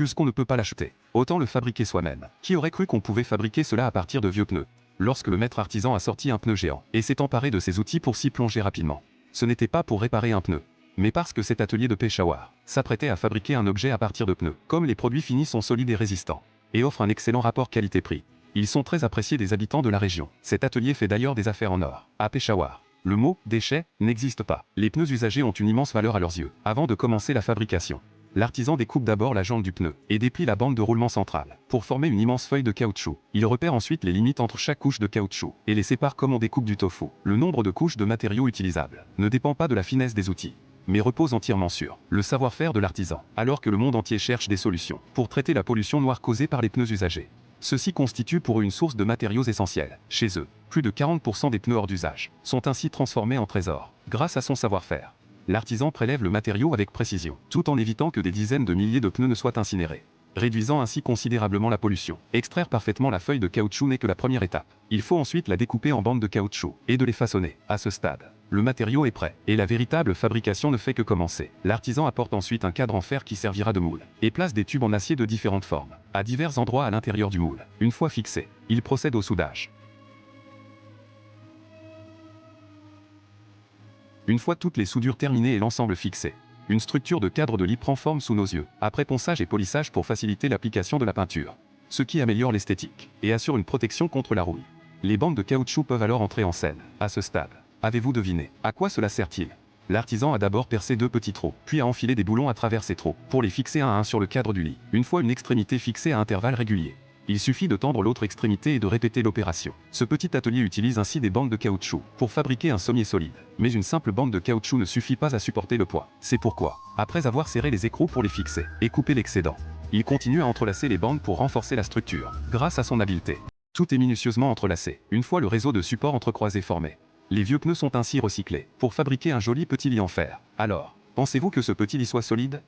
Puisqu'on ne peut pas l'acheter, autant le fabriquer soi-même. Qui aurait cru qu'on pouvait fabriquer cela à partir de vieux pneus? Lorsque le maître artisan a sorti un pneu géant et s'est emparé de ses outils pour s'y plonger rapidement, ce n'était pas pour réparer un pneu, mais parce que cet atelier de Peshawar s'apprêtait à fabriquer un objet à partir de pneus. Comme les produits finis sont solides et résistants, et offrent un excellent rapport qualité-prix, ils sont très appréciés des habitants de la région. Cet atelier fait d'ailleurs des affaires en or. À Peshawar, le mot « déchet » n'existe pas. Les pneus usagés ont une immense valeur à leurs yeux. Avant de commencer la fabrication, l'artisan découpe d'abord la jante du pneu et déplie la bande de roulement centrale pour former une immense feuille de caoutchouc. Il repère ensuite les limites entre chaque couche de caoutchouc et les sépare comme on découpe du tofu. Le nombre de couches de matériaux utilisables ne dépend pas de la finesse des outils, mais repose entièrement sur le savoir-faire de l'artisan. Alors que le monde entier cherche des solutions pour traiter la pollution noire causée par les pneus usagés, ceux-ci constituent pour eux une source de matériaux essentiels. Chez eux, plus de 40% des pneus hors d'usage sont ainsi transformés en trésors. Grâce à son savoir-faire, l'artisan prélève le matériau avec précision, tout en évitant que des dizaines de milliers de pneus ne soient incinérés, réduisant ainsi considérablement la pollution. Extraire parfaitement la feuille de caoutchouc n'est que la première étape. Il faut ensuite la découper en bandes de caoutchouc et de les façonner. À ce stade, le matériau est prêt, et la véritable fabrication ne fait que commencer. L'artisan apporte ensuite un cadre en fer qui servira de moule, et place des tubes en acier de différentes formes, à divers endroits à l'intérieur du moule. Une fois fixé, il procède au soudage. Une fois toutes les soudures terminées et l'ensemble fixé, une structure de cadre de lit prend forme sous nos yeux, après ponçage et polissage pour faciliter l'application de la peinture, ce qui améliore l'esthétique et assure une protection contre la rouille. Les bandes de caoutchouc peuvent alors entrer en scène. À ce stade, avez-vous deviné à quoi cela sert-il? L'artisan a d'abord percé 2 petits trous, puis a enfilé des boulons à travers ces trous, pour les fixer un à un sur le cadre du lit. Une fois une extrémité fixée à intervalles réguliers, il suffit de tendre l'autre extrémité et de répéter l'opération. Ce petit atelier utilise ainsi des bandes de caoutchouc pour fabriquer un sommier solide. Mais une simple bande de caoutchouc ne suffit pas à supporter le poids. C'est pourquoi, après avoir serré les écrous pour les fixer et couper l'excédent, il continue à entrelacer les bandes pour renforcer la structure. Grâce à son habileté, tout est minutieusement entrelacé. Une fois le réseau de supports entrecroisés formé, les vieux pneus sont ainsi recyclés pour fabriquer un joli petit lit en fer. Alors, pensez-vous que ce petit lit soit solide?